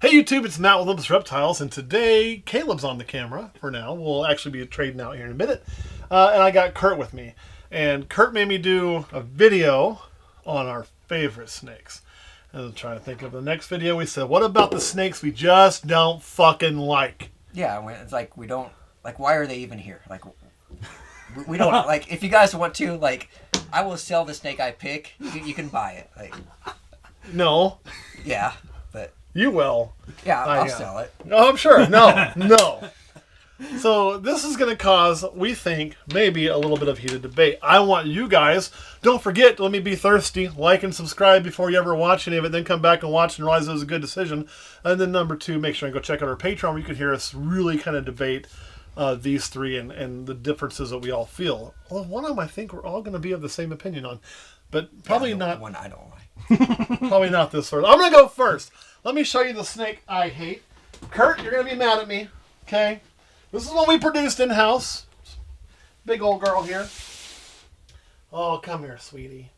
Hey YouTube, it's Matt with Olympus Reptiles, and today Caleb's on the camera for now. We'll actually be trading out here in a minute. And I got Kurt with me. And Kurt made me do a video on our favorite snakes. And I'm trying to think of the next video. We said, what about the snakes we just don't fucking like? Yeah, it's like we don't, like, why are they even here? Like, we don't, like, if you guys want to, like, I will sell the snake I pick. You can buy it. Like, no. yeah, but... You will. Yeah, I'll sell it. Oh, I'm sure. No, no. So this is going to cause, we think, maybe a little bit of heated debate. I want you guys, don't forget, let me be thirsty, like and subscribe before you ever watch any of it, then come back and watch and realize it was a good decision. And then number two, make sure and go check out our Patreon where you can hear us really kind of debate these three and the differences that we all feel. Well, one of them I think we're all going to be of the same opinion on, but probably not. One I don't like. Probably not this first. I'm going to go first. Let me show you the snake I hate. Kurt, you're going to be mad at me. Okay? This is one we produced in-house. Big old girl here. Oh, come here, sweetie.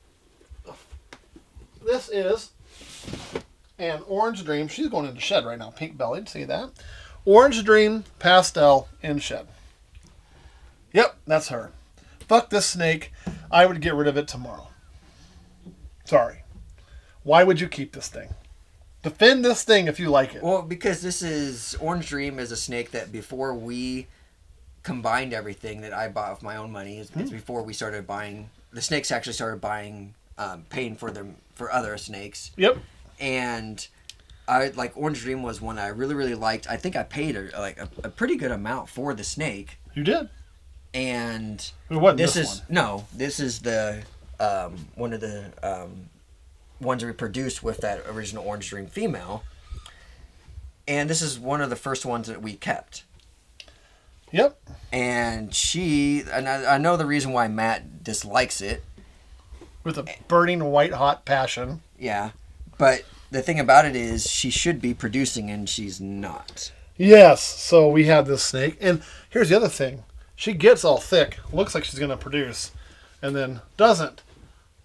This is an Orange Dream. She's going into shed right now. Pink-bellied. See that? Orange Dream Pastel in shed. Yep, that's her. Fuck this snake. I would get rid of it tomorrow. Sorry. Why would you keep this thing? Defend this thing if you like it. Well, because this is... Orange Dream is a snake that before we combined everything that I bought with my own money, it's before we started buying... The snakes actually started buying, paying for other snakes. Yep. And I like Orange Dream was one I really, really liked. I think I paid a pretty good amount for the snake. You did. And it wasn't this this is... one. No, this is the... one of the... ones we produced with that original Orange Dream female, and this is one of the first ones that we kept. Yep. And I know the reason why Matt dislikes it. With a burning white hot passion. Yeah, but the thing about it is she should be producing and she's not. Yes, so we had this snake, and here's the other thing. She gets all thick, looks like she's going to produce, and then doesn't.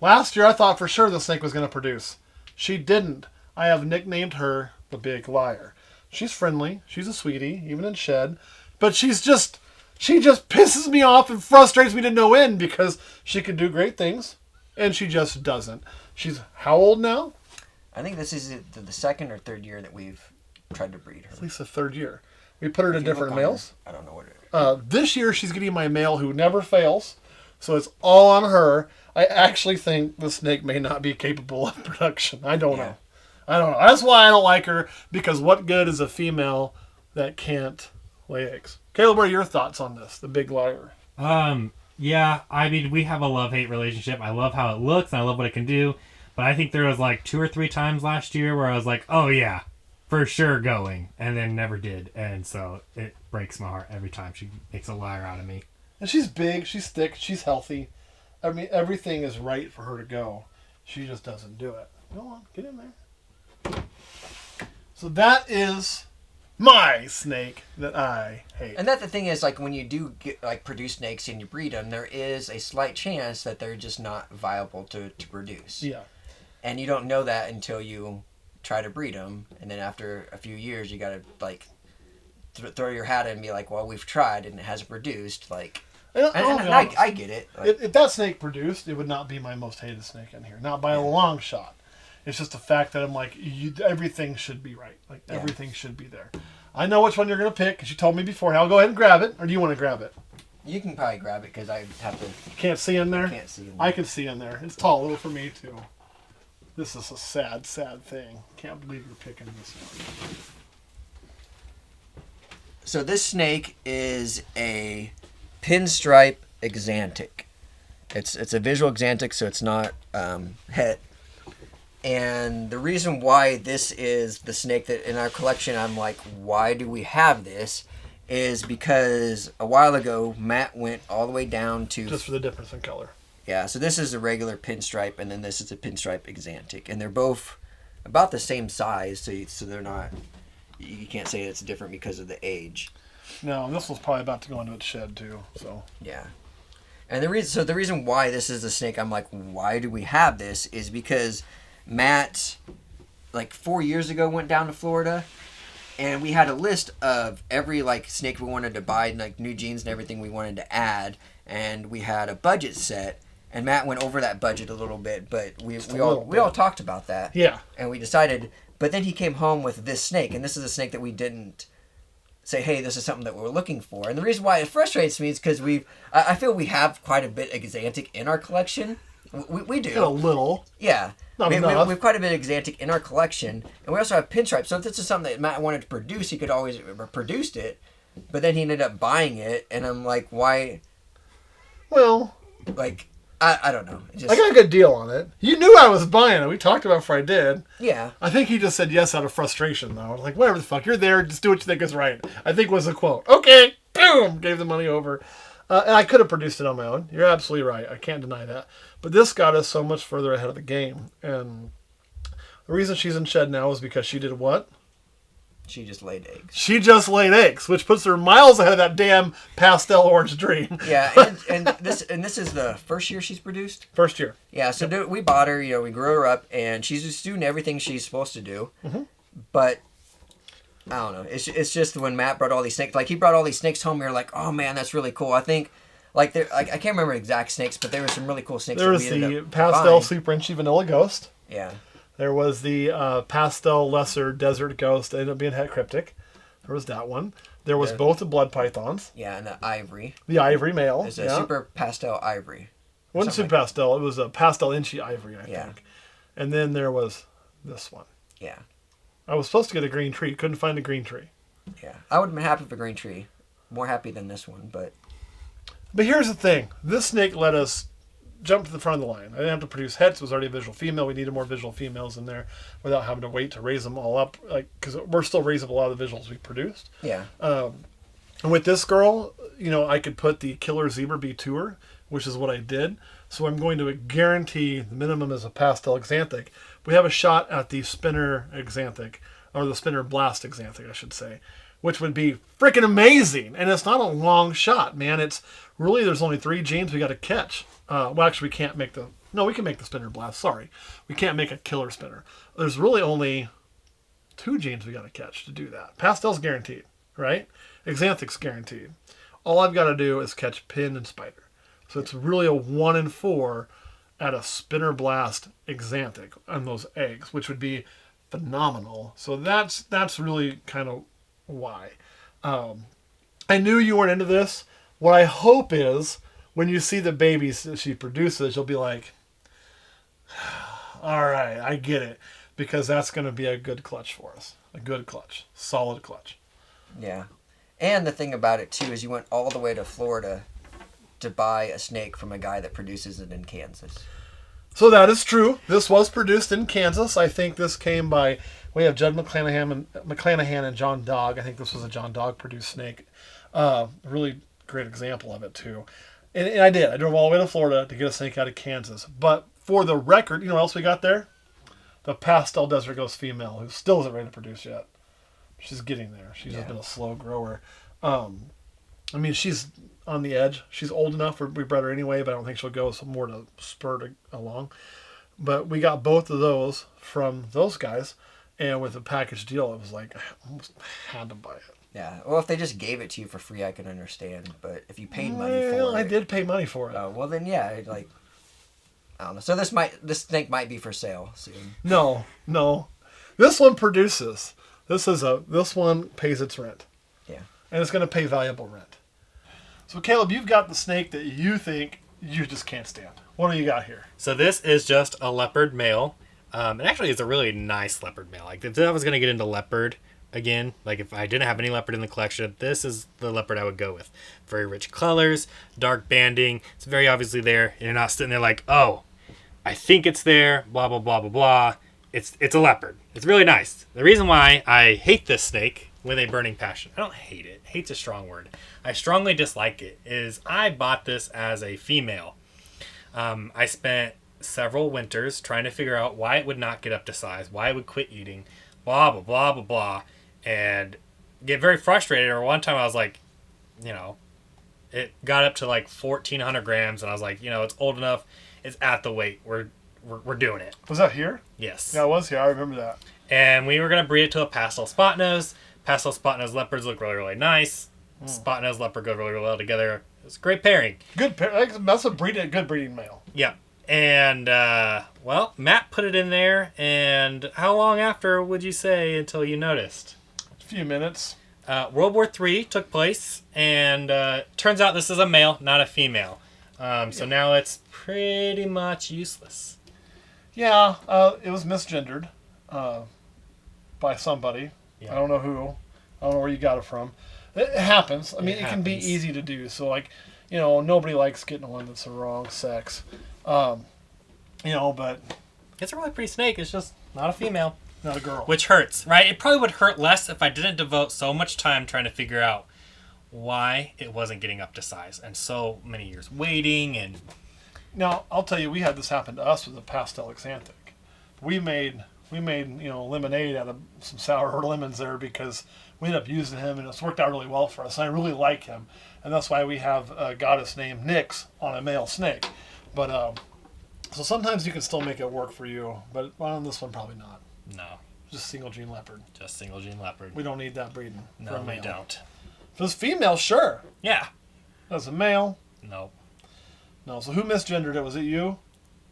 Last year, I thought for sure the snake was going to produce. She didn't. I have nicknamed her the Big Liar. She's friendly. She's a sweetie, even in shed. But she just pisses me off and frustrates me to no end because she can do great things, and she just doesn't. She's how old now? I think this is the second or third year that we've tried to breed her. At least the third year. We put her to different males. I don't know what it is. This year, she's getting my male who never fails. So it's all on her. I actually think the snake may not be capable of production. I don't know. That's why I don't like her, because what good is a female that can't lay eggs? Caleb, what are your thoughts on this, the Big Liar? Yeah, I mean, we have a love-hate relationship. I love how it looks, and I love what it can do. But I think there was like 2 or 3 times last year where I was like, oh yeah, for sure going, and then never did. And so it breaks my heart every time she makes a liar out of me. And she's big, she's thick, she's healthy. I mean, everything is right for her to go. She just doesn't do it. Go on, get in there. So that is my snake that I hate. And that's the thing is, like, when you do get, like, produce snakes and you breed them, there is a slight chance that they're just not viable to produce. Yeah. And you don't know that until you try to breed them. And then after a few years, you got to, like, throw your hat in and be like, well, we've tried and it hasn't produced, like... I get it. Like, if that snake produced, it would not be my most hated snake in here. Not by a long shot. It's just the fact that I'm like, everything should be right. Like, everything should be there. I know which one you're going to pick, because you told me before. I'll go ahead and grab it. Or do you want to grab it? you can probably grab it, because I have to... You can't see in there? I can't see in there. I can see in there. It's tall little for me, too. This is a sad, sad thing. Can't believe you're picking this one. So this snake is a pinstripe exantic. It's a visual exantic, so it's not het. And the reason why this is the snake that in our collection, I'm like, why do we have this? Is because a while ago, Matt went all the way down to... Just for the difference in color. Yeah, so this is a regular pinstripe, and then this is a pinstripe exantic. And they're both about the same size, so they're not... You can't say it's different because of the age. No, this was probably about to go into its shed too. So yeah, and the reason why this is the snake, I'm like, why do we have this? Is because Matt, like 4 years ago, went down to Florida, And we had a list of every like snake we wanted to buy, and like new genes and everything we wanted to add, and we had a budget set. And Matt went over that budget a little bit, but we all talked about that. Yeah. And we decided. But then he came home with this snake, and this is a snake that we didn't say, hey, this is something that we're looking for. And the reason why it frustrates me is because I feel we have quite a bit of Exantic in our collection. We do. A little. Yeah. Not we enough. have quite a bit of Exantic in our collection, and we also have pinstripe. So if this is something that Matt wanted to produce, he could always have produced it, but then he ended up buying it, and I'm like, why? Well, like, I don't know. I got a good deal on it. You knew I was buying it. We talked about it before I did. Yeah. I think he just said yes out of frustration, though. Like, whatever the fuck, you're there. Just do what you think is right. I think was the quote. Okay, boom, gave the money over. And I could have produced it on my own. You're absolutely right. I can't deny that. But this got us so much further ahead of the game. And the reason she's in shed now is because she did what? She just laid eggs. She just laid eggs, which puts her miles ahead of that damn pastel orange dream. Yeah, and this is the first year she's produced. First year. Yeah, so we bought her. We grew her up, and she's just doing everything she's supposed to do. Mm-hmm. But I don't know. It's just when Matt brought all these snakes, like he brought all these snakes home, we were like, oh man, that's really cool. I think. Like I can't remember exact snakes, but there were some really cool snakes. There was the pastel Super Inchy Vanilla Ghost. Yeah. There was the pastel lesser desert ghost. It ended up being het cryptic. There was that one. There was both the blood pythons. Yeah, and the ivory. The ivory male. It's a super pastel ivory. It wasn't super pastel. It was a pastel inchy ivory, I think. And then there was this one. Yeah. I was supposed to get a green tree. Couldn't find a green tree. Yeah. I would have been happy with a green tree. More happy than this one, but... But here's the thing. This snake let us jump to the front of the line. I didn't have to produce hets. It was already a visual female. We needed more visual females in there without having to wait to raise them all up. Because we're still raising a lot of the visuals we produced. Yeah. And with this girl, I could put the Killer Zebra Bee to her, which is what I did. So I'm going to guarantee the minimum is a pastel Exanthic. We have a shot at the Spinner Exanthic, or the Spinner Blast Exanthic, I should say, which would be freaking amazing. And it's not a long shot, man. It's really, there's only 3 genes we got to catch. Well, actually, we can't make we can make the Spinner Blast. Sorry. We can't make a killer spinner. There's really only 2 genes we got to catch to do that. Pastel's guaranteed, right? Exanthic's guaranteed. All I've got to do is catch pin and spider. So it's really a 1 in 4 at a Spinner Blast Exanthic on those eggs, which would be phenomenal. So that's really kind of why. I knew you weren't into this. What I hope is when you see the babies that she produces, you'll be like, all right, I get it. Because that's going to be a good clutch for us. A good clutch. Solid clutch. Yeah. And the thing about it, too, is you went all the way to Florida to buy a snake from a guy that produces it in Kansas. So that is true. This was produced in Kansas. I think this came by... We have Judd McClanahan and John Dog. I think this was a John Dog produced snake. Really great example of it, too. And I did. I drove all the way to Florida to get a snake out of Kansas. But for the record, you know what else we got there? The Pastel Desert Ghost female, who still isn't ready to produce yet. She's getting there. She's just been a slow grower. I mean, she's on the edge. She's old enough. We bred her anyway, but I don't think she'll go some more to spur along. But we got both of those from those guys. And with a package deal, it was like, I almost had to buy it. Yeah. Well, if they just gave it to you for free, I could understand. But if you paid money for it... I did pay money for it. Oh, well then, yeah. I don't know. So this snake might be for sale soon. No. This one produces. This one pays its rent. Yeah. And it's going to pay valuable rent. So, Caleb, you've got the snake that you think you just can't stand. What do you got here? So this is just a leopard male. And actually, it's a really nice leopard male. Like, if I was going to get into leopard again, like if I didn't have any leopard in the collection, this is the leopard I would go with. Very rich colors, dark banding. It's very obviously there. And you're not sitting there like, oh, I think it's there, blah, blah, blah, blah, blah. It's a leopard. It's really nice. The reason why I hate this snake with a burning passion, I don't hate it. Hate's a strong word. I strongly dislike it, is I bought this as a female. I spent several winters trying to figure out why it would not get up to size, why it would quit eating, blah, blah, blah, blah, blah, and get very frustrated. Or one time I was like, it got up to like 1,400 grams, and I was like, it's old enough. It's at the weight. We're doing it. Was that here? Yes. Yeah, it was here. I remember that. And we were going to breed it to a pastel spot nose, pastel spot-nosed leopards look really, really nice. Spot-nosed leopard go really, really well together. It's a great pairing. Good pair. That's a good breeding male. Yeah. And, well, Matt put it in there, and how long after would you say until you noticed? A few minutes. World War III took place, and turns out this is a male, not a female. So now it's pretty much useless. Yeah, it was misgendered by somebody. Yeah. I don't know who. I don't know where you got it from. It happens. I mean, it can be easy to do. So, like, nobody likes getting one that's the wrong sex. But... It's a really pretty snake. It's just not a female. Not a girl. Which hurts, right? It probably would hurt less if I didn't devote so much time trying to figure out why it wasn't getting up to size. And so many years waiting and... Now, I'll tell you, we had this happen to us with the pastel exantic. We made lemonade out of some sour lemons there because we ended up using him, and it's worked out really well for us. And I really like him, and that's why we have a goddess named Nyx on a male snake. But so sometimes you can still make it work for you, but on this one probably not. No, just single gene leopard. Just single gene leopard. We don't need that breeding. No, we don't. If it was female, sure. Yeah. As a male, no. No. So who misgendered it? Was it you?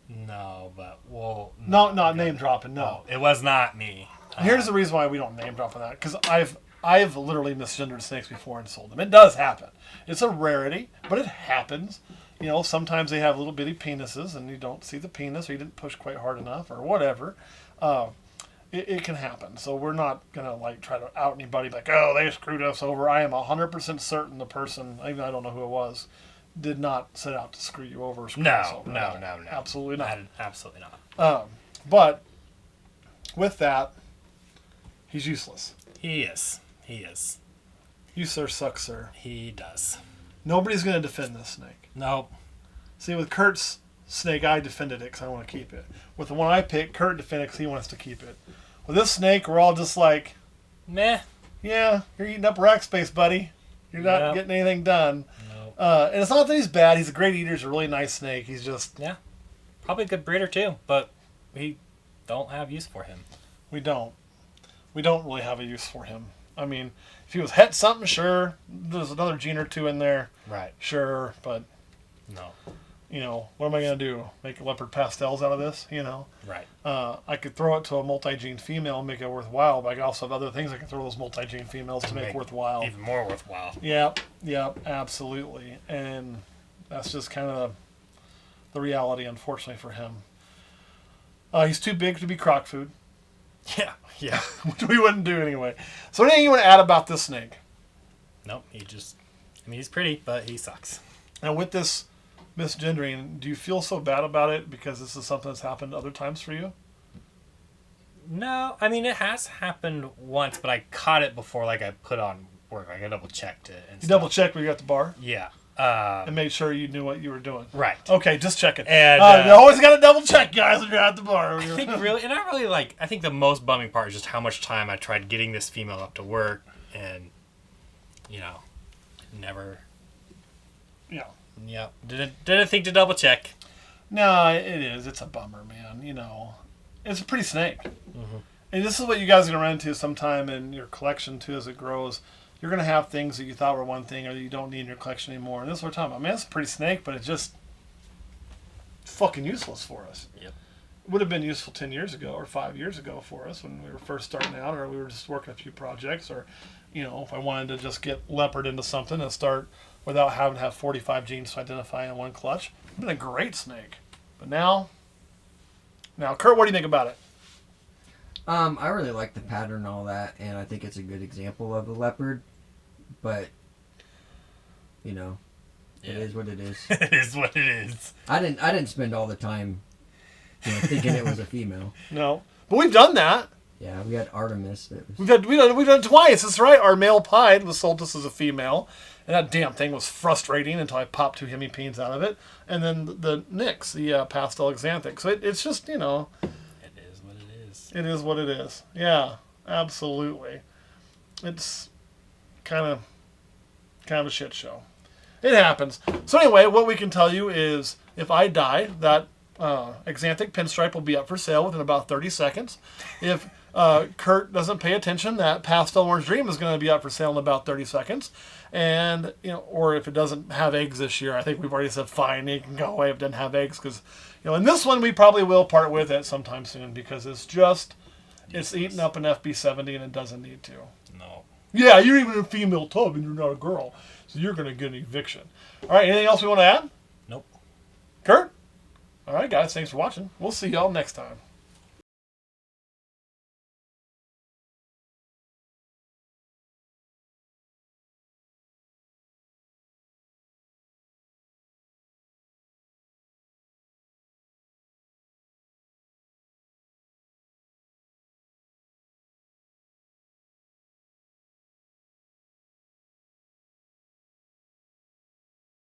No, but well. No, not name dropping. No, it was not me. Here's the reason why we don't name drop on that, because I've literally misgendered snakes before and sold them. It does happen. It's a rarity, but it happens. Sometimes they have little bitty penises, and you don't see the penis, or you didn't push quite hard enough, or whatever. It can happen. So we're not gonna try to out anybody oh, they screwed us over. I am 100% certain the person, even I don't know who it was, did not set out to screw you over. No, absolutely not. Absolutely not. But with that, he's useless. He is. You sir suck, sir. He does. Nobody's gonna defend this snake. Nope. See, with Kurt's snake, I defended it because I want to keep it. With the one I picked, Kurt defended it because he wants to keep it. With this snake, we're all just like, meh. Yeah, you're eating up rack space, buddy. You're not getting anything done. Nope. And it's not that he's bad. He's a great eater. He's a really nice snake. He's just... Yeah. Probably a good breeder, too. But we don't have use for him. We don't. We don't really have a use for him. I mean, if he was het something, sure. There's another gene or two in there. Right. Sure, but... No. What am I going to do? Make leopard pastels out of this? Right. I could throw it to a multi-gene female and make it worthwhile, but I also have other things I can throw those multi-gene females to make worthwhile. Even more worthwhile. Yep, absolutely. And that's just kind of the reality, unfortunately, for him. He's too big to be croc food. Yeah. Which we wouldn't do anyway. So anything you want to add about this snake? Nope, he's pretty, but he sucks. And with this misgendering, do you feel so bad about it because this is something that's happened other times for you? No, I mean, it has happened once, but I caught it before, I put on work. I double-checked it. And you double-checked when you got the bar? Yeah. And made sure you knew what you were doing. Right. Okay, just checking. And you always got to double-check, guys, when you're at the bar. I think the most bumming part is just how much time I tried getting this female up to work, and, never... Yeah. Yeah, didn't think to double check. No, it is. It's a bummer, man. It's a pretty snake. Mm-hmm. And this is what you guys are going to run into sometime in your collection, too, as it grows. You're going to have things that you thought were one thing or that you don't need in your collection anymore. And this is what we're talking about. Man, it's a pretty snake, but it's just fucking useless for us. Yep. It would have been useful 10 years ago or 5 years ago for us when we were first starting out, or we were just working a few projects, or, if I wanted to just get leopard into something and start without having to have 45 genes to identify in one clutch. It's been a great snake. But now, Kurt, what do you think about it? I really like the pattern and all that, and I think it's a good example of the leopard. But, it is what it is. It is what it is. I didn't spend all the time, thinking it was a female. No, but we've done that. Yeah, we had Artemis. We've done it twice. That's right. Our male pied was sold to us as a female, and that damn thing was frustrating until I popped 2 hemipenes out of it, and then the Nyx, the pastel exanthic. So it's just It is what it is. It is what it is. Yeah, absolutely. It's kind of a shit show. It happens. So anyway, what we can tell you is if I die, that Exantic Pinstripe will be up for sale within about 30 seconds. If Kurt doesn't pay attention, that Pastel Orange Dream is going to be up for sale in about 30 seconds. And, or if it doesn't have eggs this year, I think we've already said fine, it can go away if it doesn't have eggs. Because, and this one we probably will part with it sometime soon because it's eating up an FB70 and it doesn't need to. No. Yeah, you're even a female tub and you're not a girl. So you're going to get an eviction. All right, anything else we want to add? Nope. Kurt? All right, guys, thanks for watching. We'll see y'all next time.